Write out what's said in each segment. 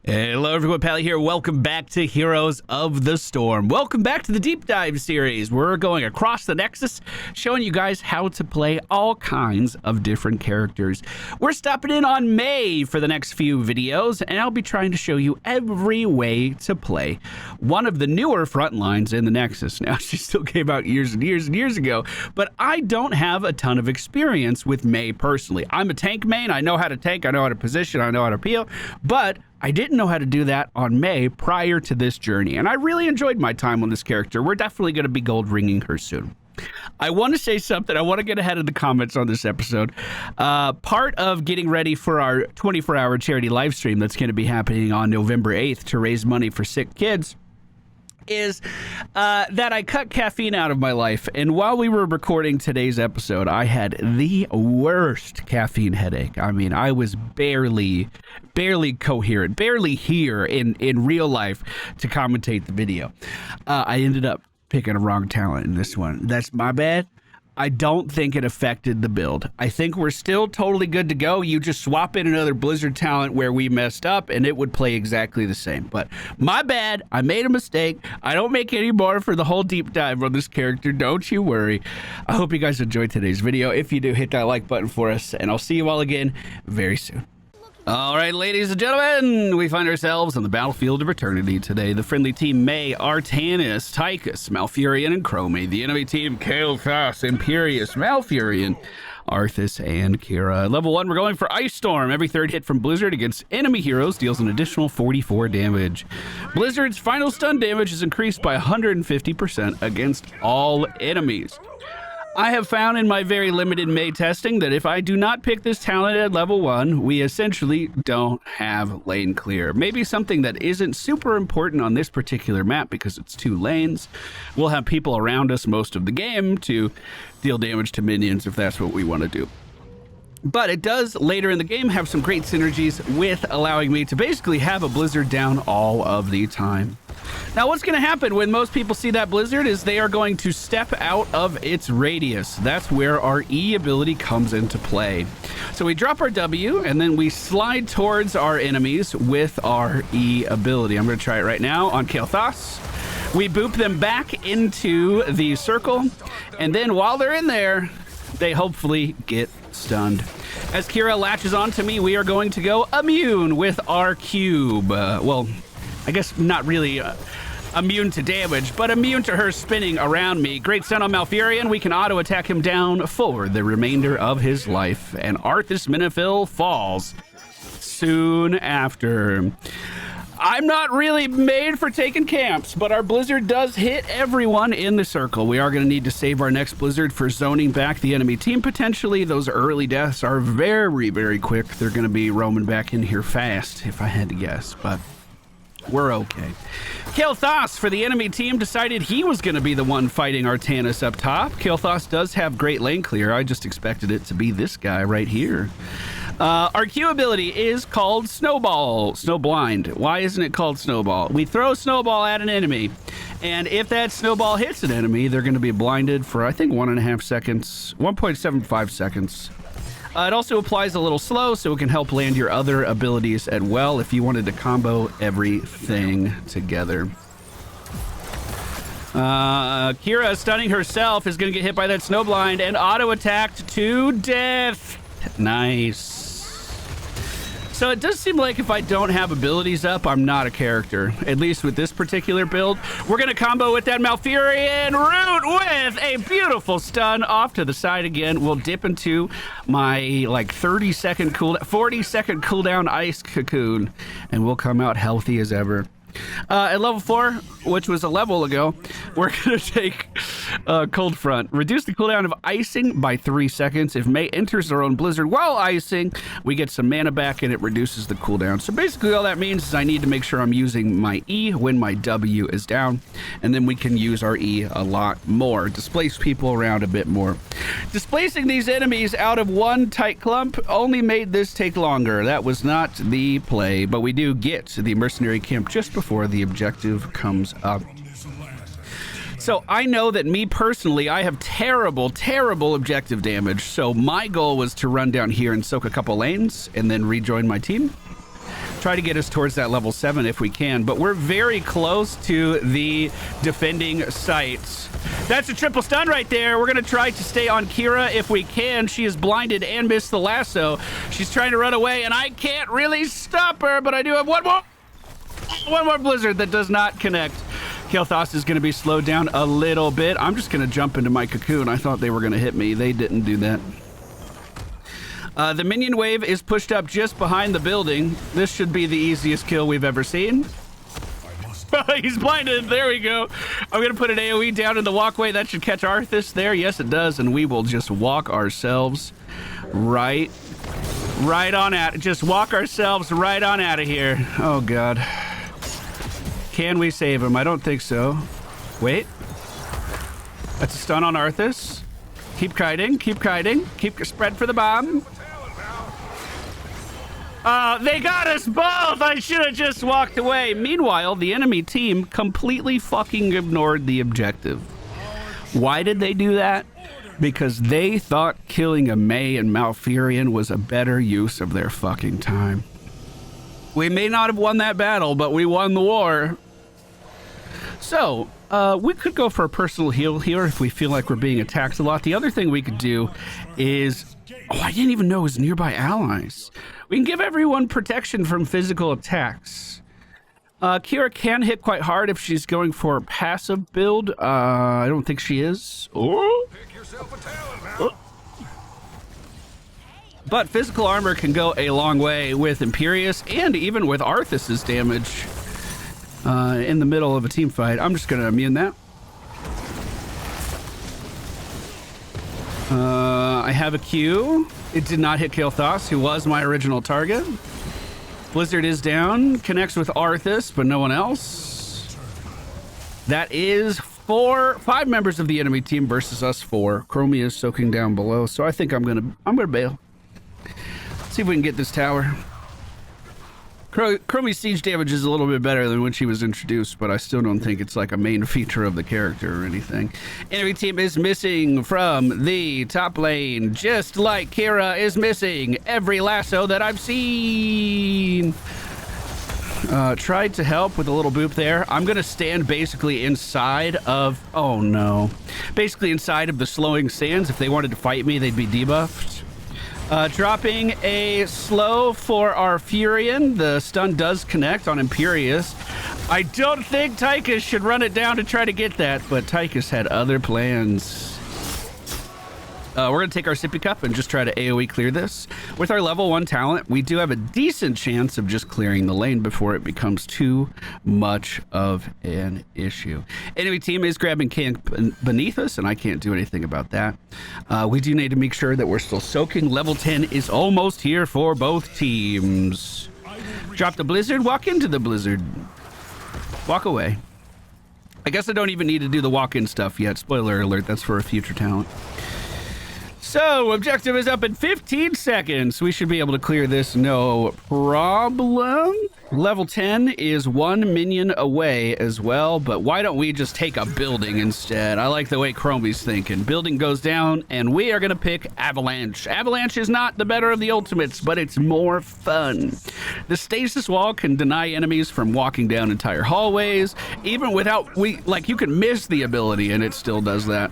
Hello everyone, Pally here. Welcome back to Heroes of the Storm. Welcome back to the Deep Dive series. We're going across the Nexus, showing you guys how to play all kinds of different characters. We're stopping in on May for the next few videos, and I'll be trying to show you every way to play one of the newer front lines in the Nexus. Now, she still came out years and years and years ago, but I don't have a ton of experience with May personally. I'm a tank main. I know how to tank. I know how to position. I know how to peel, but I didn't know how to do that on May prior to this journey, and I really enjoyed my time on this character. We're definitely going to be gold ringing her soon. I want to say something. I want to get ahead of the comments on this episode. Part of getting ready for our 24-hour charity live stream that's going to be happening on November 8th to raise money for sick kids is that I cut caffeine out of my life. And while we were recording today's episode, I had the worst caffeine headache. I mean, I was barely coherent, barely here in real life to commentate the video. I ended up picking a wrong talent in this one. That's my bad. I don't think it affected the build. I think we're still totally good to go. You just swap in another Blizzard talent where we messed up and it would play exactly the same. But my bad. I made a mistake. I don't make any more for the whole deep dive on this character. Don't you worry. I hope you guys enjoyed today's video. If you do, hit that like button for us, and I'll see you all again very soon. All right, ladies and gentlemen, we find ourselves on the battlefield of eternity today. The friendly team May, Artanis, Tychus, Malfurion, and Chrome. The enemy team Kael'thas, Imperius, Malfurion, Arthas, and Kira. Level 1, we're going for Ice Storm. Every third hit from Blizzard against enemy heroes deals an additional 44 damage. Blizzard's final stun damage is increased by 150% against all enemies. I have found in my very limited May testing that if I do not pick this talent at level 1, we essentially don't have lane clear. Maybe something that isn't super important on this particular map because it's 2 lanes. We'll have people around us most of the game to deal damage to minions if that's what we want to do. But it does later in the game have some great synergies with allowing me to basically have a Blizzard down all of the time. Now, what's going to happen when most people see that Blizzard is they are going to step out of its radius. That's where our E ability comes into play. So we drop our W, and then we slide towards our enemies with our E ability. I'm going to try it right now on Kael'thas. We boop them back into the circle, and then while they're in there, they hopefully get stunned. As Kira latches onto me, we are going to go immune with our cube. Well, I guess not really immune to damage, but immune to her spinning around me. Great stun on Malfurion. We can auto attack him down for the remainder of his life. And Arthas Menethil falls soon after. I'm not really made for taking camps, but our Blizzard does hit everyone in the circle. We are going to need to save our next Blizzard for zoning back the enemy team potentially. Those early deaths are very, very quick. They're going to be roaming back in here fast, if I had to guess, but we're okay. Kael'thas for the enemy team decided he was going to be the one fighting Artanis up top. Kael'thas does have great lane clear. I just expected it to be this guy right here. Our Q ability is called Snowball. Snowblind. Why isn't it called Snowball? We throw a snowball at an enemy, and if that snowball hits an enemy, they're going to be blinded for, I think, 1.5 seconds, 1.75 seconds. It also applies a little slow, so it can help land your other abilities as well if you wanted to combo everything together. Kira, stunning herself, is going to get hit by that snowblind and auto-attacked to death. Nice. So it does seem like if I don't have abilities up, I'm not a character. At least with this particular build. We're going to combo with that Malfurion root with a beautiful stun off to the side again. We'll dip into my like 40-second cooldown ice cocoon, and we'll come out healthy as ever. At level 4, which was a level ago, we're going to take Cold Front. Reduce the cooldown of icing by 3 seconds. If May enters her own Blizzard while icing, we get some mana back and it reduces the cooldown. So basically all that means is I need to make sure I'm using my E when my W is down, and then we can use our E a lot more. Displace people around a bit more. Displacing these enemies out of one tight clump only made this take longer. That was not the play, but we do get the mercenary camp just before the objective comes up. So I know that me personally, I have terrible objective damage. So my goal was to run down here and soak a couple lanes and then rejoin my team. try to get us towards that level 7 if we can, but we're very close to the defending sites. That's a triple stun right there. We're gonna try to stay on Kira if we can. She is blinded and missed the lasso. She's trying to run away, and I can't really stop her, but I do have one more blizzard that does not connect. Kael'thas is gonna be slowed down a little bit. I'm just gonna jump into my cocoon. I thought they were gonna hit me. They didn't do that. The minion wave is pushed up just behind the building. This should be the easiest kill we've ever seen. He's blinded. There we go. I'm going to put an AoE down in the walkway. That should catch Arthas there. Yes, it does. And we will just walk ourselves right on out. Just walk ourselves right on out of here. Oh, God. Can we save him? I don't think so. Wait. That's a stun on Arthas. Keep kiting. Keep kiting. Keep spread for the bomb. They got us both! I should have just walked away. Meanwhile, the enemy team completely fucking ignored the objective. Why did they do that? Because they thought killing a May and Malfurion was a better use of their fucking time. We may not have won that battle, but we won the war. So, we could go for a personal heal here if we feel like we're being attacked a lot. The other thing we could do is... Oh, I didn't even know it was nearby allies. We can give everyone protection from physical attacks. Kira can hit quite hard if she's going for a passive build. I don't think she is. Oh. But physical armor can go a long way with Imperius and even with Arthas's damage in the middle of a team fight. I'm just going to immune that. I have a Q. It did not hit Kael'thas, who was my original target. Blizzard is down, connects with Arthas, but no one else. That is 5 members of the enemy team versus us 4. Chromie is soaking down below, so I think I'm gonna bail. See if we can get this tower. Chromie's siege damage is a little bit better than when she was introduced, but I still don't think it's like a main feature of the character or anything. Enemy team is missing from the top lane, just like Kira is missing every lasso that I've seen. Tried to help with a little boop there. I'm gonna stand basically inside of, oh no, basically inside of the slowing sands. If they wanted to fight me, they'd be debuffed. Dropping a slow for our Furion. The stun does connect on Imperius. I don't think Tychus should run it down to try to get that, but Tychus had other plans. We're going to take our sippy cup and just try to AoE clear this. With our level 1 talent, we do have a decent chance of just clearing the lane before it becomes too much of an issue. Enemy team is grabbing camp beneath us, and I can't do anything about that. We do need to make sure that we're still soaking. Level 10 is almost here for both teams. Drop the blizzard, walk into the blizzard. Walk away. I guess I don't even need to do the walk-in stuff yet. Spoiler alert, that's for a future talent. So, objective is up in 15 seconds. We should be able to clear this, no problem. Level 10 is 1 minion away as well, but why don't we just take a building instead? I like the way Chromie's thinking. Building goes down, and we are going to pick Avalanche. Avalanche is not the better of the ultimates, but it's more fun. The stasis wall can deny enemies from walking down entire hallways, even without, you can miss the ability, and it still does that.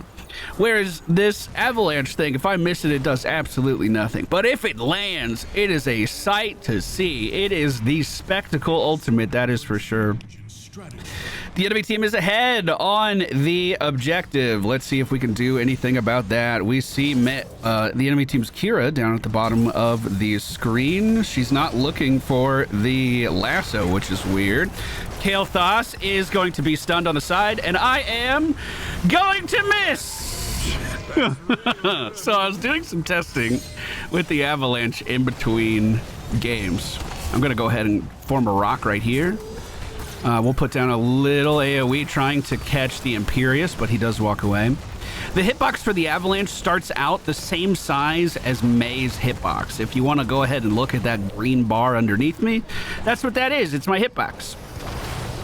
Whereas this Avalanche thing, if I miss it, it does absolutely nothing. But if it lands, it is a sight to see. It is the spectacle ultimate, that is for sure. The enemy team is ahead on the objective. Let's see if we can do anything about that. We see the enemy team's Kira down at the bottom of the screen. She's not looking for the lasso, which is weird. Kael'thas is going to be stunned on the side, and I am going to miss. So I was doing some testing with the Avalanche in between games. I'm going to go ahead and form a rock right here. We'll put down a little AoE trying to catch the Imperius, but he does walk away. The hitbox for the Avalanche starts out the same size as May's hitbox. If you want to go ahead and look at that green bar underneath me, that's what that is. It's my hitbox.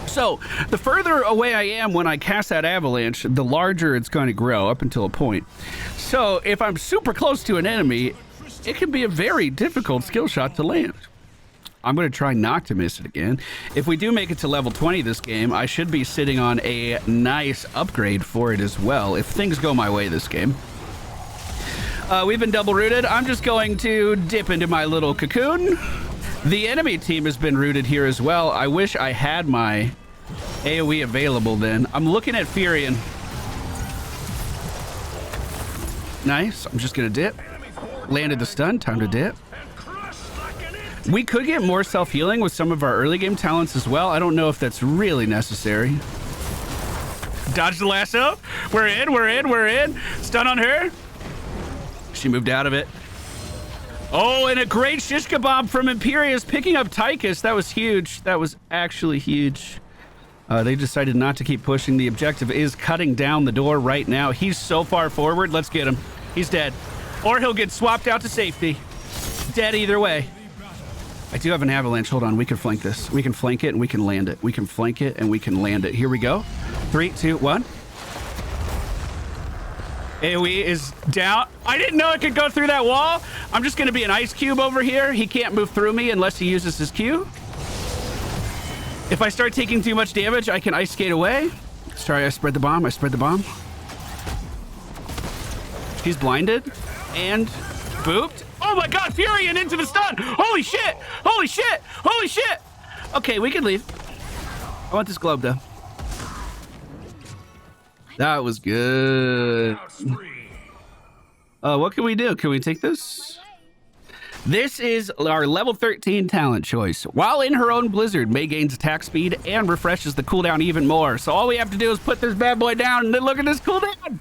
So, the further away I am when I cast that Avalanche, the larger it's going to grow up until a point. So, if I'm super close to an enemy, it can be a very difficult skill shot to land. I'm going to try not to miss it again. If we do make it to level 20 this game, I should be sitting on a nice upgrade for it as well, if things go my way this game. We've been double rooted. I'm just going to dip into my little cocoon. The enemy team has been rooted here as well. I wish I had my AoE available then. I'm looking at Furion. Nice. I'm just going to dip. Landed the stun. Time to dip. We could get more self-healing with some of our early game talents as well. I don't know if that's really necessary. Dodge the lasso. We're in. We're in. We're in. Stun on her. She moved out of it. Oh, and a great shish kebab from Imperius picking up Tychus. That was huge. That was actually huge. They decided not to keep pushing. The objective is cutting down the door right now. He's so far forward. Let's get him. He's dead. Or he'll get swapped out to safety. Dead either way. I do have an avalanche. Hold on. We can flank this. We can flank it and we can land it. We can flank it and we can land it. Here we go. 3, 2, 1. AoE is down. I didn't know it could go through that wall. I'm just going to be an ice cube over here. He can't move through me unless he uses his Q. If I start taking too much damage, I can ice skate away. Sorry, I spread the bomb. I spread the bomb. He's blinded and booped. Oh my God, Furion into the stun. Holy shit. Holy shit. Holy shit. Okay, we can leave. I want this globe though. That was good. What can we do? Can we take this? This is our level 13 talent choice. While in her own blizzard, Mei gains attack speed and refreshes the cooldown even more. So all we have to do is put this bad boy down and then look at this cooldown.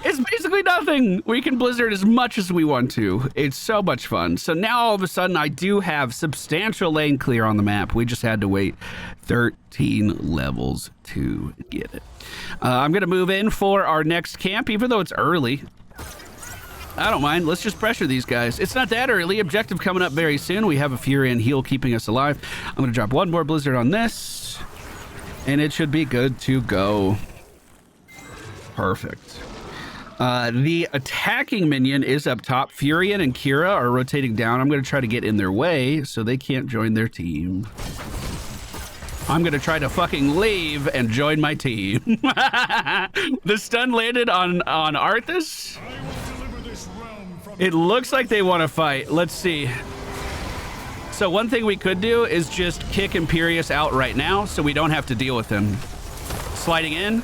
It's basically nothing. We can blizzard as much as we want to. It's so much fun. So now all of a sudden I do have substantial lane clear on the map. We just had to wait 13 levels to get it. I'm going to move in for our next camp, even though it's early. I don't mind. Let's just pressure these guys. It's not that early. Objective coming up very soon. We have a Fury and heal keeping us alive. I'm going to drop one more blizzard on this, and it should be good to go. Perfect. The attacking minion is up top. Furion and Kira are rotating down. I'm going to try to get in their way so they can't join their team. I'm going to try to fucking leave and join my team. The stun landed on Arthas. It looks like they want to fight. Let's see. So one thing we could do is just kick Imperius out right now so we don't have to deal with him. Sliding in.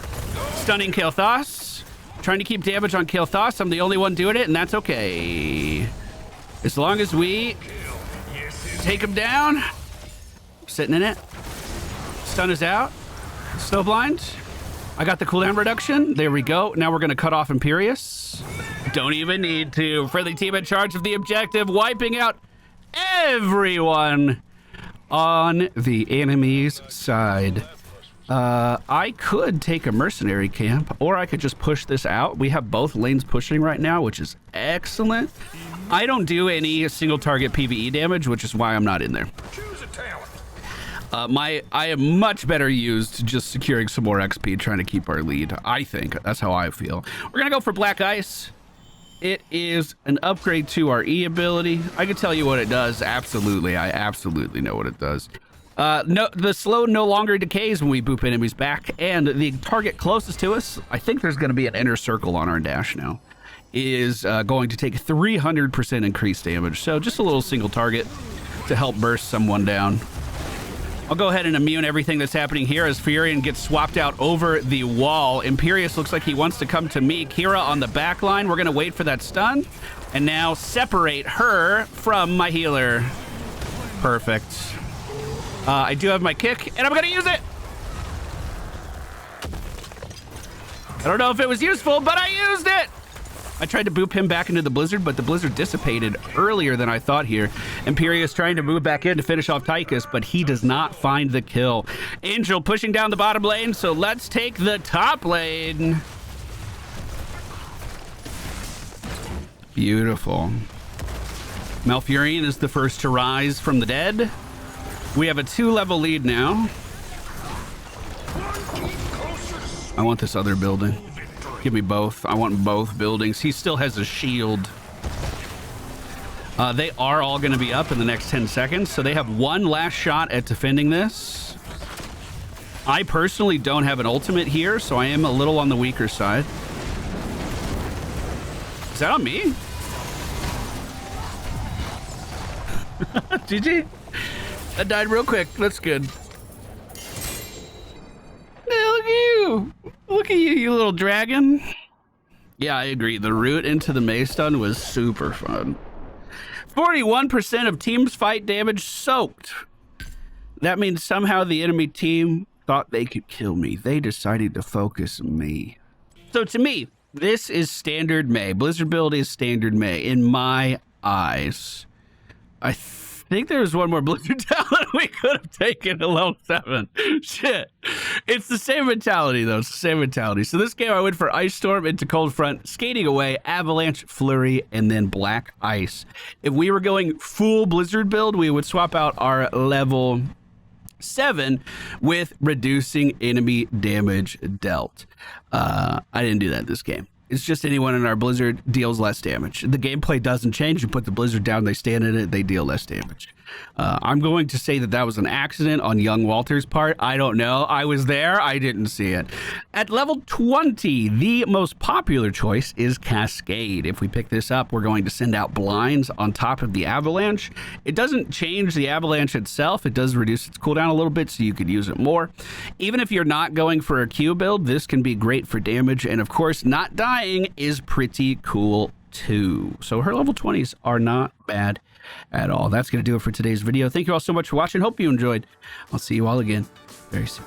Stunning Kael'thas. Trying to keep damage on Kael'thas. I'm the only one doing it, and that's okay. As long as we take him down. Sitting in it. Stun is out. Snowblind. I got the cooldown reduction. There we go. Now we're going to cut off Imperius. Don't even need to. Friendly team in charge of the objective, wiping out everyone on the enemy's side. I could take a mercenary camp, or I could just push this out. We have both lanes pushing right now, which is excellent. I don't do any single target PvE damage, which is why I'm not in there. I am much better used just securing some more XP, trying to keep our lead. I think that's how I feel. We're gonna go for Black Ice. It is an upgrade to our E ability. I can tell you what it does. Absolutely, I absolutely know what it does. No, the slow no longer decays when we boop enemies back, and the target closest to us, I think there's going to be an inner circle on our dash now, is going to take 300% increased damage. So just a little single target to help burst someone down. I'll go ahead and immune everything that's happening here as Furion gets swapped out over the wall. Imperius looks like he wants to come to me. Kira on the back line. We're going to wait for that stun and now separate her from my healer. Perfect. I do have my kick, and I'm going to use it. I don't know if it was useful, but I used it. I tried to boop him back into the blizzard, but the blizzard dissipated earlier than I thought here. Imperius trying to move back in to finish off Tychus, but he does not find the kill. Angel pushing down the bottom lane, so let's take the top lane. Beautiful. Malfurion is the first to rise from the dead. We have a 2-level lead now. I want this other building. Give me both. I want both buildings. He still has a shield. They are all going to be up in the next 10 seconds, so they have one last shot at defending this. I personally don't have an ultimate here, so I am a little on the weaker side. Is that on me? GG. That died real quick. That's good. Hey, look at you. Look at you, you little dragon. Yeah, I agree. The route into the Mace stun was super fun. 41% of teams fight damage soaked. That means somehow the enemy team thought they could kill me. They decided to focus on me. So to me, this is standard Mei. Blizzard build is standard Mei in my eyes. I think there was one more Blizzard talent we could have taken at level 7. Shit. It's the same mentality, though. It's the same mentality. So this game, I went for Ice Storm into Cold Front, Skating Away, Avalanche, Flurry, and then Black Ice. If we were going full Blizzard build, we would swap out our level 7 with reducing enemy damage dealt. I didn't do that this game. It's just anyone in our Blizzard deals less damage. The gameplay doesn't change. You put the Blizzard down, they stand in it, they deal less damage. I'm going to say that that was an accident on young Walter's part. I don't know. I was there. I didn't see it. At level 20, the most popular choice is Cascade. If we pick this up, we're going to send out blinds on top of the Avalanche. It doesn't change the Avalanche itself. It does reduce its cooldown a little bit, so you could use it more. Even if you're not going for a Q build, this can be great for damage. And of course, not dying is pretty cool too. So her level 20s are not bad at all. That's going to do it for today's video. Thank you all so much for watching. Hope you enjoyed. I'll see you all again very soon.